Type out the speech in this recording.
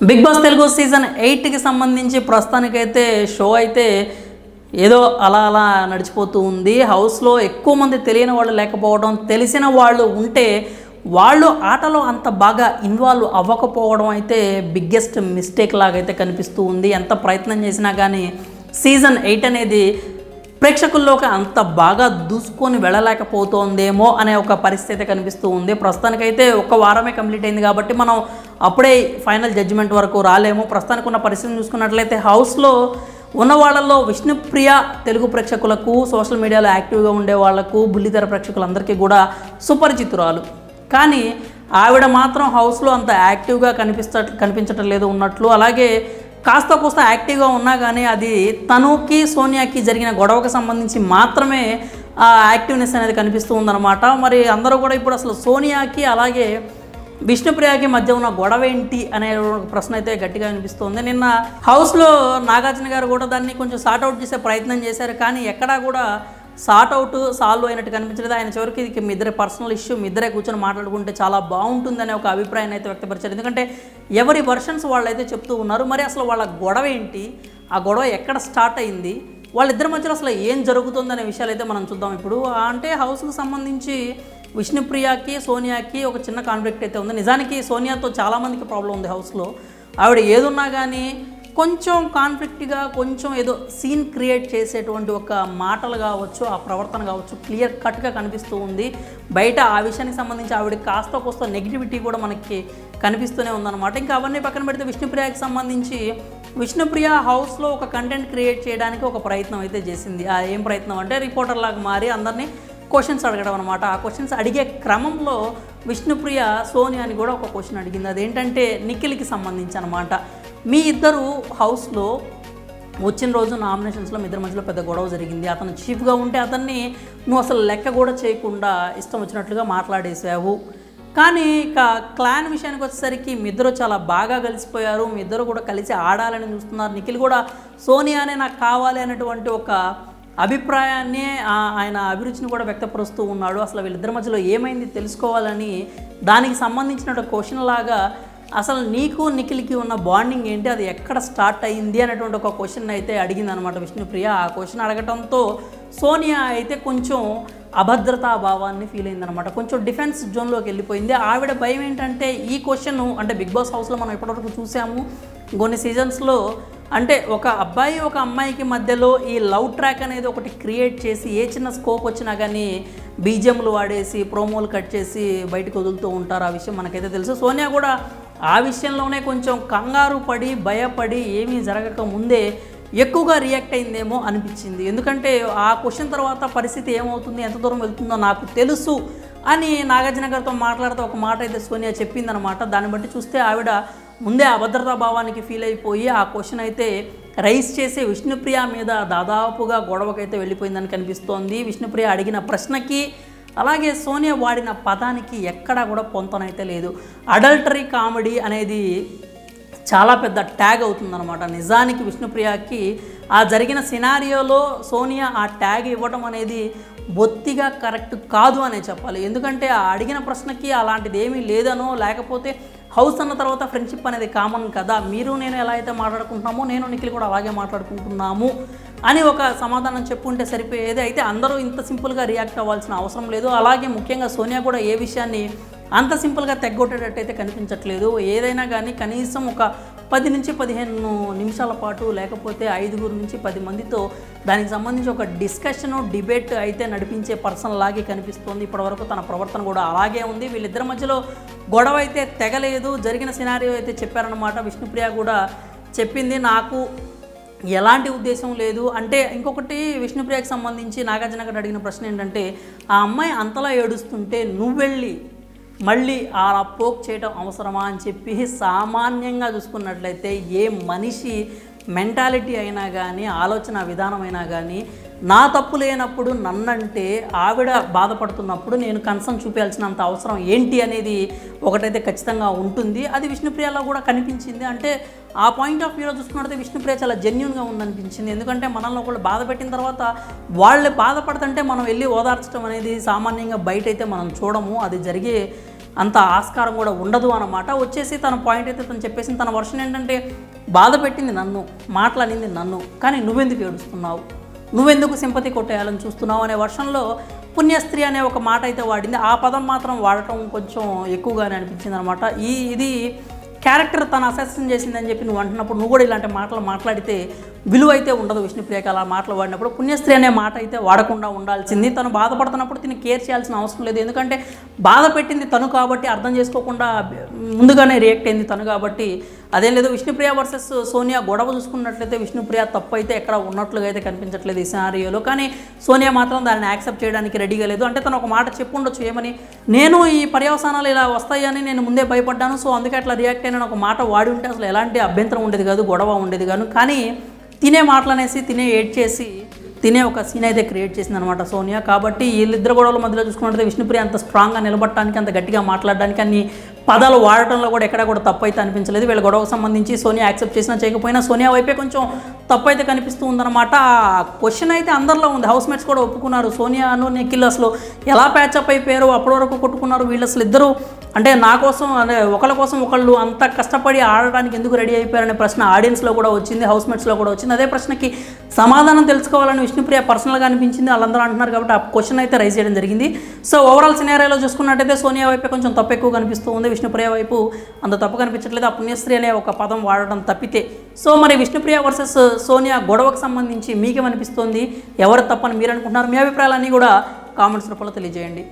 Big boss Telugu season 8కి సంబంధించి ప్రస్తుతానికైతే show అయితే ఏదో అలా అలా నడిచిపోతూ ఉంది. హౌస్లో ఎక్కువ మంది తెలియని వాళ్ళు లేకపోవడం, తెలిసిన వాళ్ళు ఉంటే వాళ్ళు ఆటలో అంత బాగా ఇన్వాల్వ్ అవ్వకపోవడం అయితే బిగ్గెస్ట్ మిస్టేక్ లాగైతే కనిపిస్తూ ఉంది. ఎంత ప్రయత్నం చేసినా కానీ సీజన్ 8 అనేది ప్రేక్షకుల్లోకి అంత బాగా దూసుకొని వెళ్ళలేకపోతుందేమో అనే ఒక పరిస్థితి కనిపిస్తూ ఉంది. ప్రస్తుతానికైతే ఒక వారమే కంప్లీట్ అయింది కాబట్టి మనం అప్పుడే ఫైనల్ జడ్జిమెంట్ వరకు రాలేము. ప్రస్తుతానికి ఉన్న పరిస్థితిని చూసుకున్నట్లయితే హౌస్లో ఉన్న వాళ్ళల్లో విష్ణుప్రియ తెలుగు ప్రేక్షకులకు, సోషల్ మీడియాలో యాక్టివ్గా ఉండే వాళ్లకు, బుల్లితెర ప్రేక్షకులందరికీ కూడా సుపరిచితురాలు. కానీ ఆవిడ మాత్రం హౌస్లో అంత యాక్టివ్గా కనిపించటం లేదు ఉన్నట్లు. అలాగే కాస్త కోస్త యాక్టివ్గా ఉన్నా కానీ అది తనుకి సోనియాకి జరిగిన గొడవకు సంబంధించి మాత్రమే ఆ యాక్టివ్నెస్ అనేది కనిపిస్తూ ఉందన్నమాట. మరి అందరూ కూడా ఇప్పుడు అసలు సోనియాకి అలాగే విష్ణుప్రియకి మధ్య ఉన్న గొడవ ఏంటి అనే ప్రశ్న అయితే గట్టిగా అనిపిస్తుంది. నిన్న హౌస్లో నాగార్జున గారు కూడా దాన్ని కొంచెం సార్ట్అవుట్ చేసే ప్రయత్నం చేశారు, కానీ ఎక్కడా కూడా సాల్వ్ అయినట్టు కనిపించలేదు. ఆయన చివరికి మీ ఇద్దరే పర్సనల్ ఇష్యూ, మీ ఇద్దరే కూర్చొని మాట్లాడుకుంటే చాలా బాగుంటుందనే ఒక అభిప్రాయాన్ని అయితే వ్యక్తపరిచారు. ఎందుకంటే ఎవరి వర్షన్స్ వాళ్ళు అయితే చెప్తూ ఉన్నారు. మరి అసలు వాళ్ళ గొడవ ఏంటి, ఆ గొడవ ఎక్కడ స్టార్ట్ అయింది, వాళ్ళిద్దరి మధ్యలో అసలు ఏం జరుగుతుందనే విషయాలు అయితే మనం చూద్దాం ఇప్పుడు. అంటే హౌస్కి సంబంధించి విష్ణుప్రియకి సోనియాకి ఒక చిన్న కాన్ఫ్లిక్ట్ అయితే ఉంది. నిజానికి సోనియాతో చాలామందికి ప్రాబ్లం ఉంది హౌస్లో. ఆవిడ ఏదున్నా కానీ కొంచెం కాన్ఫ్లిక్ట్గా, కొంచెం ఏదో సీన్ క్రియేట్ చేసేటువంటి ఒక మాటలు కావచ్చు, ఆ ప్రవర్తన కావచ్చు క్లియర్ కట్గా కనిపిస్తూ ఉంది. బయట ఆ విషయానికి సంబంధించి ఆవిడ కాస్త కోస్త నెగిటివిటీ కూడా మనకి కనిపిస్తూనే ఉందన్నమాట. ఇంకా అవన్నీ పక్కన పెడితే విష్ణుప్రియకి సంబంధించి విష్ణుప్రియ హౌస్లో ఒక కంటెంట్ క్రియేట్ చేయడానికి ఒక ప్రయత్నం అయితే చేసింది. ఏం ప్రయత్నం అంటే రిపోర్టర్ లాగా మారి అందరినీ క్వశ్చన్స్ అడగడం అనమాట. ఆ క్వశ్చన్స్ అడిగే క్రమంలో విష్ణుప్రియ సోనియాని కూడా ఒక క్వశ్చన్ అడిగింది. అదేంటంటే నిఖిల్కి సంబంధించి అనమాట. మీ ఇద్దరు హౌస్లో వచ్చిన రోజు నామినేషన్స్లో మీ ఇద్దరి మధ్యలో పెద్ద గొడవ జరిగింది. అతను చీఫ్గా ఉంటే అతన్ని నువ్వు అసలు లెక్క కూడా చేయకుండా ఇష్టం వచ్చినట్లుగా మాట్లాడేసావు. కానీ ఇక క్లాన్ విషయానికి వచ్చేసరికి మీ ఇద్దరు చాలా బాగా కలిసిపోయారు, మీ ఇద్దరు కూడా కలిసి ఆడాలని చూస్తున్నారు. నిఖిల్ కూడా సోనియానే నాకు కావాలి అనేటువంటి ఒక అభిప్రాయాన్ని, ఆయన అభిరుచిని కూడా వ్యక్తపరుస్తూ ఉన్నాడు. అసలు వీళ్ళిద్దరి మధ్యలో ఏమైంది తెలుసుకోవాలని దానికి సంబంధించిన క్వశ్చన్ లాగా అసలు నీకు నిఖిల్కి ఉన్న బాండింగ్ ఏంటి, అది ఎక్కడ స్టార్ట్ అయింది అనేటువంటి ఒక క్వశ్చన్ అయితే అడిగింది అనమాట విష్ణుప్రియ. ఆ క్వశ్చన్ అడగటంతో సోనియా అయితే కొంచెం అభద్రతా భావాన్ని ఫీల్ అయిందనమాట. కొంచెం డిఫెన్స్ జోన్లోకి వెళ్ళిపోయింది. ఆవిడ భయం ఏంటంటే ఈ క్వశ్చన్ అంటే బిగ్ బాస్ హౌస్లో మనం ఇప్పటివరకు చూసాము కొన్ని సీజన్స్లో, అంటే ఒక అబ్బాయి ఒక అమ్మాయికి మధ్యలో ఈ లవ్ ట్రాక్ అనేది ఒకటి క్రియేట్ చేసి ఏ చిన్న స్కోప్ వచ్చినా కానీ బీజిఎంలు వాడేసి ప్రోమోలు కట్ చేసి బయటకు వదులుతూ ఉంటారు. ఆ విషయం మనకైతే తెలుసు. సోనియా కూడా ఆ విషయంలోనే కొంచెం కంగారు పడి భయపడి ఏమీ జరగక ముందే ఎక్కువగా రియాక్ట్ అయిందేమో అనిపించింది. ఎందుకంటే ఆ క్వశ్చన్ తర్వాత పరిస్థితి ఏమవుతుంది, ఎంత దూరం వెళ్తుందో నాకు తెలుసు అని నాగార్జున గారితో మాట్లాడుతూ ఒక మాట అయితే సోనియా చెప్పిందనమాట. దాన్ని బట్టి చూస్తే ఆవిడ ముందే అభద్రతా భావానికి ఫీల్ అయిపోయి ఆ క్వశ్చన్ అయితే రైజ్ చేసి విష్ణుప్రియ మీద దాదాపుగా గొడవకైతే వెళ్ళిపోయిందని కనిపిస్తోంది. విష్ణుప్రియ అడిగిన ప్రశ్నకి అలాగే సోనియా వాడిన పదానికి ఎక్కడా కూడా పొంతనైతే లేదు. అడల్టరీ కామెడీ అనేది చాలా పెద్ద ట్యాగ్ అవుతుందన్నమాట. నిజానికి విష్ణుప్రియకి ఆ జరిగిన సినారియోలో సోనియా ఆ ట్యాగ్ ఇవ్వడం అనేది బొత్తిగా కరెక్ట్ కాదు అనే చెప్పాలి. ఎందుకంటే ఆ అడిగిన ప్రశ్నకి అలాంటిది ఏమీ లేదనో, లేకపోతే హౌస్ అన్న తర్వాత ఫ్రెండ్షిప్ అనేది కామన్ కదా, మీరు నేను ఎలా అయితే మాట్లాడుకుంటున్నామో నేను నిఖిల్ కూడా అలాగే మాట్లాడుకుంటున్నాము అని ఒక సమాధానం చెప్పుంటే సరిపోయేది. అయితే అందరూ ఇంత సింపుల్గా రియాక్ట్ అవ్వాల్సిన అవసరం లేదు. అలాగే ముఖ్యంగా సోనియా కూడా ఏ విషయాన్ని అంత సింపుల్గా తెగ్గొట్టేటట్టయితే కనిపించట్లేదు. ఏదైనా కానీ కనీసం ఒక 10 నుంచి 15 నిమిషాల పాటు, లేకపోతే 5 నుంచి 10 మందితో దానికి సంబంధించి ఒక డిస్కషను, డిబేట్ అయితే నడిపించే పర్సన్ లాగే కనిపిస్తుంది. ఇప్పటివరకు తన ప్రవర్తన కూడా అలాగే ఉంది. వీళ్ళిద్దరి మధ్యలో గొడవ అయితే తెగలేదు. జరిగిన సినారియో అయితే చెప్పారనమాట. విష్ణుప్రియ కూడా చెప్పింది, నాకు ఎలాంటి ఉద్దేశం లేదు అంటే. ఇంకొకటి విష్ణుప్రియకి సంబంధించి నాగార్జున గారు అడిగిన ప్రశ్న ఏంటంటే, ఆ అమ్మాయి అంతలా ఏడుస్తుంటే నువ్వెళ్ళి మళ్ళీ అలా పోక్ చేయటం అవసరమా అని చెప్పి సామాన్యంగా చూసుకున్నట్లయితే ఏ మనిషి మెంటాలిటీ అయినా కానీ, ఆలోచన విధానం అయినా కానీ, నా తప్పు లేనప్పుడు నన్నంటే ఆవిడ బాధపడుతున్నప్పుడు నేను కన్సర్న్ చూపించాల్సినంత అవసరం ఏంటి అనేది ఒకటైతే ఖచ్చితంగా ఉంటుంది. అది విష్ణుప్రియలో కూడా కనిపించింది. అంటే ఆ పాయింట్ ఆఫ్ వ్యూలో చూసుకున్నట్లయితే విష్ణుప్రియ చాలా జెన్యూన్గా ఉందనిపించింది. ఎందుకంటే మనల్ని ఒకళ్ళు బాధ పెట్టిన తర్వాత వాళ్ళు బాధపడుతుంటే మనం వెళ్ళి ఓదార్చడం అనేది సామాన్యంగా బయట అయితే మనం చూడము. అది జరిగే అంత ఆస్కారం కూడా ఉండదు అన్నమాట. వచ్చేసి తన పాయింట్ అయితే తను చెప్పేసింది. తన వర్షన్ ఏంటంటే, బాధ పెట్టింది నన్ను, మాటలనింది నన్ను, కానీ నువ్వెందుకు ఏడుస్తున్నావు, నువ్వెందుకు సింపతి కొట్టేయాలని చూస్తున్నావు అనే వర్షన్లో పుణ్యస్త్రీ అనే ఒక మాట అయితే వాడింది. ఆ పదం మాత్రం వాడటం కొంచెం ఎక్కువగానే అనిపించింది అనమాట. ఇది క్యారెక్టర్ తను అసెసిన్ చేసిందని చెప్పి నువ్వు అంటున్నప్పుడు నువ్వు కూడా ఇలాంటి మాటలు మాట్లాడితే విలువ అయితే ఉండదు. విష్ణుప్రియకి అలా మాటలు వాడినప్పుడు పుణ్యస్త్రీ అనే మాట అయితే వాడకుండా ఉండాల్సింది. తను బాధపడుతున్నప్పుడు తిని కేర్ చేయాల్సిన అవసరం లేదు. ఎందుకంటే బాధ పెట్టింది తను కాబట్టి, అర్థం చేసుకోకుండా ముందుగానే రియాక్ట్ అయింది తను కాబట్టి అదేం లేదు. విష్ణుప్రియ వర్సెస్ సోనియా గొడవ చూసుకున్నట్లయితే విష్ణుప్రియ తప్పు అయితే ఎక్కడ ఉన్నట్లుగా అయితే కనిపించట్లేదు ఈ సినారియోలో. కానీ సోనియా మాత్రం దాన్ని యాక్సెప్ట్ చేయడానికి రెడీగా లేదు. అంటే తను ఒక మాట చెప్పుండొచ్చు, ఏమని, నేను ఈ పర్యవసానాలు ఇలా వస్తాయని నేను ముందే భయపడ్డాను, సో అందుకే అట్లా రియాక్ట్ అయిన ఒక మాట వాడి ఉంటే అసలు ఎలాంటి అభ్యంతరం ఉండేది కాదు, గొడవ ఉండేది కాదు. కానీ తినే మాటలు అనేసి తినే ఏడ్ చేసి తినే ఒక సీన్ అయితే క్రియేట్ చేసింది అనమాట సోనియా. కాబట్టి వీళ్ళిద్దరు గొడవల మధ్యలో చూసుకున్నట్లయితే విష్ణుప్రియ అంత స్ట్రాంగ్గా నిలబడటానికి, అంత గట్టిగా మాట్లాడడానికి, అన్ని పదాలు వాడటంలో కూడా ఎక్కడ కూడా తప్పు అయితే అనిపించలేదు. వీళ్ళ గొడవకు సంబంధించి సోనియా యాక్సెప్ట్ చేసినా చేయకపోయినా సోనియా వైపే కొంచెం తప్పు అయితే కనిపిస్తూ ఉందన్నమాట. ఆ క్వశ్చన్ అయితే అందరిలో ఉంది. హౌస్ మేట్స్ కూడా ఒప్పుకున్నారు. సోనియాను నిఖిల్ అసలు ఎలా ప్యాచప్ అయిపోయారు, అప్పటి వరకు కొట్టుకున్నారు వీళ్ళు, అసలు ఇద్దరు అంటే నా కోసం అంటే ఒకళ్ళ కోసం ఒకళ్ళు అంత కష్టపడి ఆడడానికి ఎందుకు రెడీ అయిపోయారనే ప్రశ్న ఆడియన్స్లో కూడా వచ్చింది, హౌస్ మేట్స్లో కూడా వచ్చింది. అదే ప్రశ్నకి సమాధానం తెలుసుకోవాలని విష్ణుప్రియ పర్సనల్గా అనిపించింది, వాళ్ళందరూ అంటున్నారు కాబట్టి ఆ క్వశ్చన్ అయితే రైజ్ చేయడం జరిగింది. సో ఓవరాల్ సినారియోలో చూసుకున్నట్టయితే సోనియా వైపే కొంచెం తప్పు ఎక్కువ కనిపిస్తూ ఉంది, విష్ణుప్రియ వైపు అంత తప్పు కనిపించట్లేదు. ఆ పుణ్యశ్రీ అనే ఒక పదం వాడడం తప్పితే. సో మరి విష్ణుప్రియ వర్సెస్ సోనియా గొడవకు సంబంధించి మీకేమనిపిస్తుంది, ఎవరు తప్పని మీరు అనుకుంటున్నారు? మీ అభిప్రాయాలన్నీ కూడా కామెంట్స్ రూపంలో తెలియజేయండి.